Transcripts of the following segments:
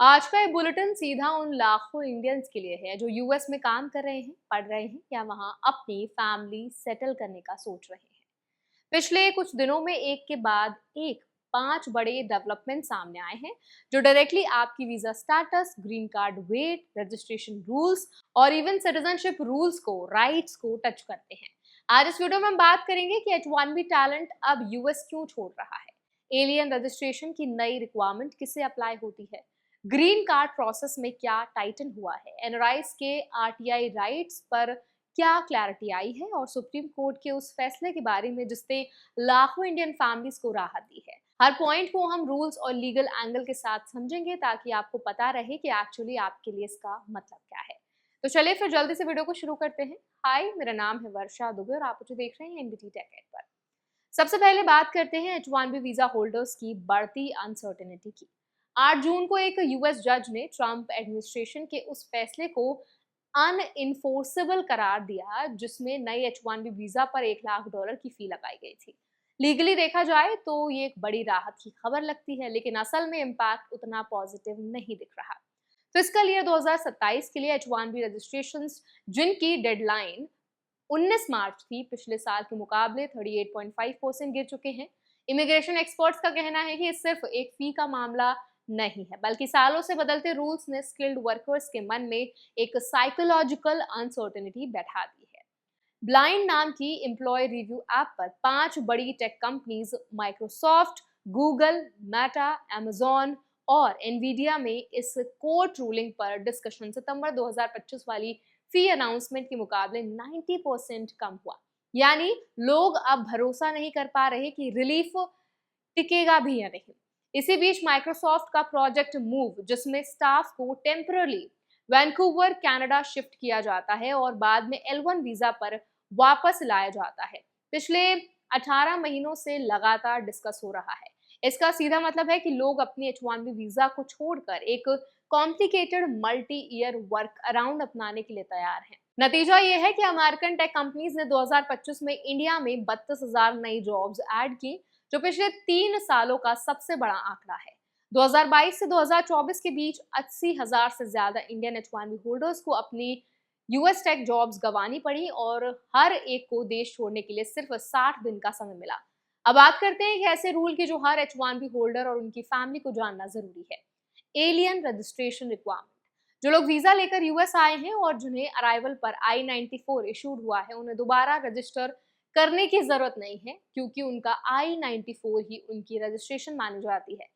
आज का ये बुलेटिन सीधा उन लाखों इंडियंस के लिए है जो यूएस में काम कर रहे हैं, पढ़ रहे हैं या वहां अपनी फैमिली सेटल करने का सोच रहे हैं। पिछले कुछ दिनों में एक के बाद एक 5 बड़े डेवलपमेंट सामने आए हैं जो डायरेक्टली आपकी visa status, green card wait, registration rules और इवन सिटीजनशिप रूल्स को, राइट्स को टच करते हैं। आज इस वीडियो में हम बात करेंगे कि H1B टैलेंट अब यूएस क्यों छोड़ रहा है, एलियन रजिस्ट्रेशन की नई रिक्वायरमेंट किसे अप्लाई होती है, ग्रीन कार्ड प्रोसेस में क्या टाइटन हुआ है, एनआरआईज के आरटीआई राइट्स पर क्या क्लैरिटी आई है और सुप्रीम कोर्ट के उस फैसले के बारे में जिसने लाखों इंडियन फैमिलीज को राहत दी है। हर पॉइंट को हम रूल्स और लीगल एंगल के साथ समझेंगे ताकि आपको पता रहे कि एक्चुअली आपके लिए इसका मतलब क्या है। तो चलिए फिर जल्दी से वीडियो को शुरू करते हैं। हाय, मेरा नाम है वर्षा दुबे और आप मुझे देख रहे हैं एनबीटी टेक एड पर। सबसे पहले बात करते हैं H1B वीजा होल्डर्स की बढ़ती अनसर्टेनिटी की। 8 जून को एक यूएस जज ने ट्रंप एडमिनिस्ट्रेशन के उस फैसले को अनइन्फोर्सेबल करार दिया जिसमें नई H1B वीजा पर $1 लाख की फी लगाई गई थी। लीगली देखा जाए तो ये एक बड़ी राहत की खबर लगती है, लेकिन असल में इम्पैक्ट उतना पॉजिटिव नहीं दिख रहा। फिस्कल ईयर 2027 के लिए H1B रजिस्ट्रेशंस जिनकी डेडलाइन 19 मार्च थी, पिछले साल के मुकाबले 38.5% गिर चुके हैं। इमिग्रेशन एक्सपर्ट्स का कहना है कि ये सिर्फ एक फी का मामला नहीं है, बल्कि सालों से बदलते रूल्स ने स्किल्ड वर्कर्स के मन में एक साइकोलॉजिकल अनसर्टेनिटी बैठा दी है। ब्लाइंड नाम की एम्प्लॉय रिव्यू ऐप पर 5 बड़ी tech companies Microsoft, Google, Meta, Amazon और एनवीडिया में इस कोर्ट रूलिंग पर डिस्कशन सितंबर 2025 वाली फी अनाउंसमेंट के मुकाबले 90% कम हुआ। यानी लोग अब भरोसा नहीं कर पा रहे कि रिलीफ टिकेगा भी या नहीं। इसी बीच माइक्रोसॉफ्ट का प्रोजेक्ट मूव, जिसमें स्टाफ को टेम्पररी वैंकूवर कनाडा शिफ्ट किया जाता है और बाद में L1 वीजा पर वापस लाया जाता है, पिछले 18 महीनों से लगातार डिस्कस हो रहा है। इसका सीधा मतलब है कि लोग अपनी H1B वीजा को छोड़कर एक complicated multi year work around अपनाने के लिए तैयार हैं। नतीजा ये है कि अमेरिकन टेक कंपनीज ने 2025 में इंडिया में 32,000 नई जॉब्स ऐड की, जो पिछले 3 सालों का सबसे बड़ा आंकड़ा है। 2022 से 2024 के बीच 80,000 से ज्यादा इंडियन H1B होल्डर्स को अपनी यूएस टेक जॉब्स गंवानी पड़ी और हर एक को देश छोड़ने के लिए सिर्फ 60 दिन का समय मिला। अब बात करते हैं कि ऐसे रूल की जो हर H1B होल्डर और उनकी फैमिली को जानना जरूरी है। Alien registration requirement. जो लोग वीजा लेकर यूएस आए हैं और जिन्हें अराइवल पर I-94 इशूड हुआ है, उन्हें दोबारा रजिस्टर करने की जरूरत नहीं है, क्योंकि उनका I-94 ही उनकी रजिस्ट्रेशन मानी जाती है।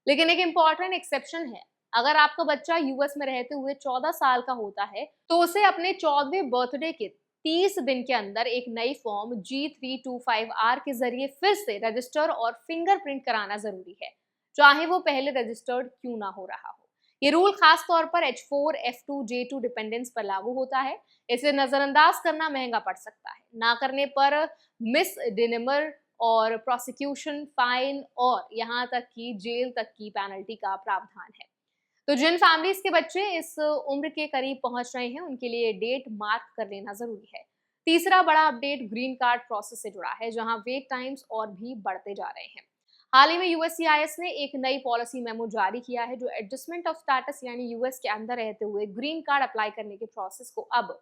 लेकिन एक इम्पॉर्टेंट एक्सेप्शन है। अगर आपका बच्चा यूएस में रहते हुए 14 साल का होता है तो उसे अपने 14वें बर्थडे के 30 दिन के अंदर एक नई फॉर्म G325R के जरिए फिर से रजिस्टर और फिंगरप्रिंट कराना जरूरी है, चाहे वो पहले रजिस्टर्ड क्यों ना हो रहा हो। ये रूल खास तौर पर H4, F2, J2 डिपेंडेंस पर लागू होता है। इसे नजरअंदाज करना महंगा पड़ सकता है। ना करने पर मिस डिनेमर और प्रोसिक्यूशन, फाइन और यहाँ तक कि जेल तक की पेनल्टी का प्रावधान है। तो जिन फैमिलीज के बच्चे इस उम्र के करीब पहुंच रहे हैं, उनके लिए डेट मार्क कर लेना जरूरी है। तीसरा बड़ा अपडेट ग्रीन कार्ड प्रोसेस से जुड़ा है, जहां वेट टाइम्स और भी बढ़ते जा रहे हैं। हाल ही में यूएससीआईएस ने एक नई पॉलिसी मेमो जारी किया है जो एडजस्टमेंट ऑफ स्टेटस यानी यूएस के अंदर रहते हुए ग्रीन कार्ड अप्लाई करने के प्रोसेस को अब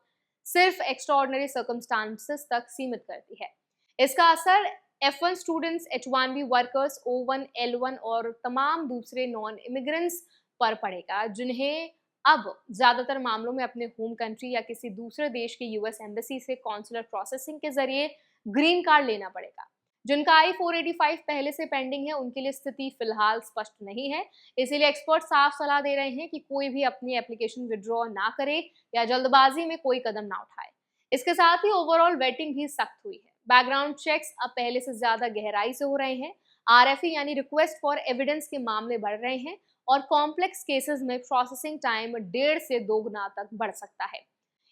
सिर्फ एक्स्ट्राऑर्डिनरी सर्कमस्टांसेस तक सीमित करती है। इसका असर F1 students, H1B workers, O1, L1 और तमाम दूसरे नॉन इमिग्रेंट्स पर पड़ेगा, जिन्हें अब ज्यादातर मामलों में अपने होम कंट्री या किसी दूसरे देश के यूएस एम्बेसी से कॉन्सुलर प्रोसेसिंग के जरिए ग्रीन कार्ड लेना पड़ेगा। जिनका I-485 पहले से पेंडिंग है, उनके लिए स्थिति फिलहाल स्पष्ट नहीं है। इसीलिए एक्सपर्ट साफ सलाह दे रहे हैं कि कोई भी अपनी एप्लीकेशन विड्रॉ ना करे या जल्दबाजी में कोई कदम ना उठाए। इसके साथ ही ओवरऑल वेटिंग भी सख्त हुई है। बैकग्राउंड चेक्स अब पहले से ज्यादा गहराई से हो रहे हैं। RFE यानी रिक्वेस्ट फॉर एविडेंस के मामले बढ़ रहे हैं और कॉम्प्लेक्स केसेस में प्रोसेसिंग टाइम 1.5 से 2 गुना तक बढ़ सकता है।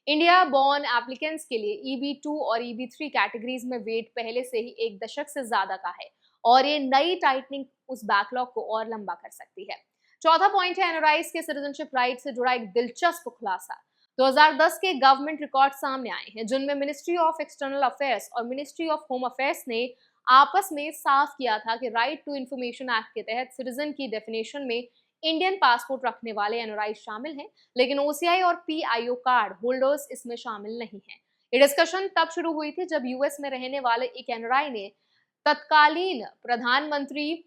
इंडिया बॉर्न एप्लीकेंट्स के लिए EB2 और EB3 कैटेगरीज में वेट पहले से ही 1 दशक से ज्यादा का है और ये नई टाइटनिंग उस बैकलॉग को और लंबा कर सकती है। चौथा पॉइंट है एनआरआईज के सिटीजनशिप राइट से जुड़ा एक दिलचस्प खुलासा। 2010 के गवर्नमेंट रिकॉर्ड सामने आए हैं, जिनमें मिनिस्ट्री ऑफ एक्सटर्नल अफेयर्स और मिनिस्ट्री ऑफ होम अफेयर्स ने आपस में साफ किया था कि राइट टू इंफॉर्मेशन एक्ट के तहत सिटीजन की डेफिनेशन में इंडियन पासपोर्ट रखने वाले एनआरआई शामिल हैं, लेकिन ओसीआई और पीआईओ कार्ड होल्डर्स इसमें शामिल नहीं हैं। ये डिस्कशन तब शुरू हुई थी जब यूएस में रहने वाले एक एनआरआई ने तत्कालीन प्रधानमंत्री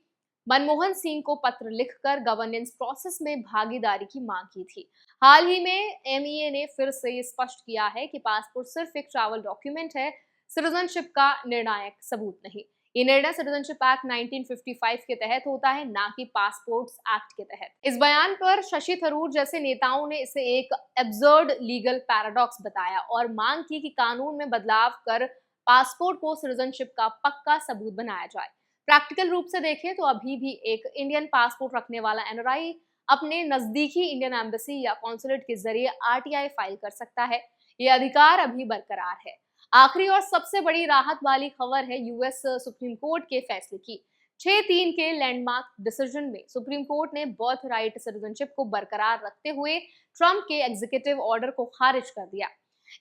मनमोहन सिंह को पत्र लिखकर गवर्नेंस प्रोसेस में भागीदारी की मांग की थी। हाल ही में एमईए ने फिर से ये स्पष्ट किया है कि पासपोर्ट सिर्फ एक ट्रैवल डॉक्यूमेंट है, सिटीजनशिप का निर्णायक सबूत नहीं। ये निर्णय सिटीजनशिप एक्ट 1955 के तहत होता है, ना कि पासपोर्ट्स एक्ट के तहत। इस बयान पर शशि थरूर जैसे नेताओं ने इसे एक एब्सर्ड लीगल पैराडॉक्स बताया और मांग की कि कानून में बदलाव कर पासपोर्ट को सिटीजनशिप का पक्का सबूत बनाया जाए। प्रैक्टिकल रूप से देखें तो अभी भी एक इंडियन पासपोर्ट रखने वाला एनआरआई अपने नजदीकी इंडियन एम्बेसी या कॉन्सुलेट के जरिए आरटीआई फाइल कर सकता है। ये अधिकार अभी बरकरार है। आखिरी और सबसे बड़ी राहत वाली खबर है यूएस सुप्रीम कोर्ट के फैसले की। 6-3 के लैंडमार्क डिसीजन में सुप्रीम कोर्ट ने बर्थ राइट सिटीजनशिप को बरकरार रखते हुए ट्रंप के एग्जीक्यूटिव ऑर्डर को खारिज कर दिया।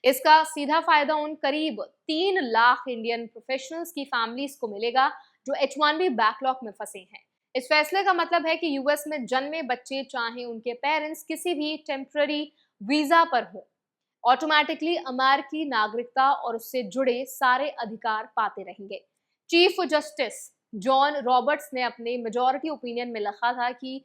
इसका सीधा फायदा उन करीब 3 लाख इंडियन प्रोफेशनल्स की फैमिलीज को मिलेगा जो H-1B बैकलॉग में फंसे हैं। इस फैसले का मतलब है कि यूएस में जन्मे बच्चे चाहे उनके पेरेंट्स किसी भी टेम्पररी वीजा पर हो, ऑटोमेटिकली अमेरिकी नागरिकता और उससे जुड़े सारे अधिकार पाते रहेंगे। चीफ जस्टिस जॉन रॉबर्ट्स ने अपने मेजॉरिटी ओपिनियन में लिखा था कि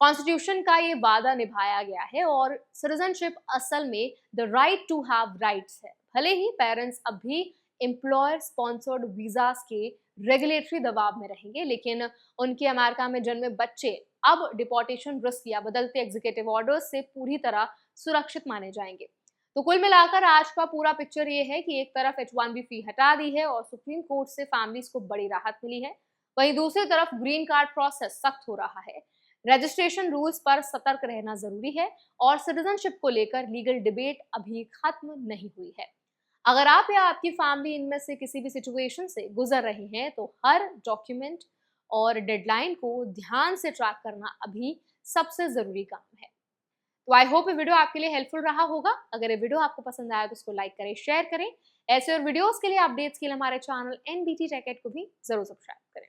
कॉन्स्टिट्यूशन का ये वादा निभाया गया है और सिटीजनशिप असल में the right to have rights है। भले ही पेरेंट्स अब भी एम्प्लॉयर स्पॉन्सर्ड वीजास के रेगुलेटरी दबाव में रहेंगे, लेकिन उनके अमेरिका में जन्मे बच्चे अब डिपोर्टेशन रिस्क या बदलते एग्जीक्यूटिव ऑर्डर्स से पूरी तरह सुरक्षित माने जाएंगे। तो कुल मिलाकर आज का पूरा पिक्चर ये है कि एक तरफ H-1B फी हटा दी है और सुप्रीम कोर्ट से फैमिलीज को बड़ी राहत मिली है, वहीं दूसरी तरफ ग्रीन कार्ड प्रोसेस सख्त हो रहा है। रजिस्ट्रेशन रूल्स पर सतर्क रहना जरूरी है और सिटीजनशिप को लेकर लीगल डिबेट अभी खत्म नहीं हुई है। अगर आप या आपकी फैमिली इनमें से किसी भी सिचुएशन से गुजर रहे हैं तो हर डॉक्यूमेंट और डेडलाइन को ध्यान से ट्रैक करना अभी सबसे जरूरी काम है। तो आई होप ये वीडियो आपके लिए हेल्पफुल रहा होगा। अगर ये वीडियो आपको पसंद आया तो उसको लाइक करें, शेयर करें। ऐसे और वीडियोस के लिए, अपडेट्स के लिए हमारे चैनल NBT टेक एड को भी जरूर सब्सक्राइब करें।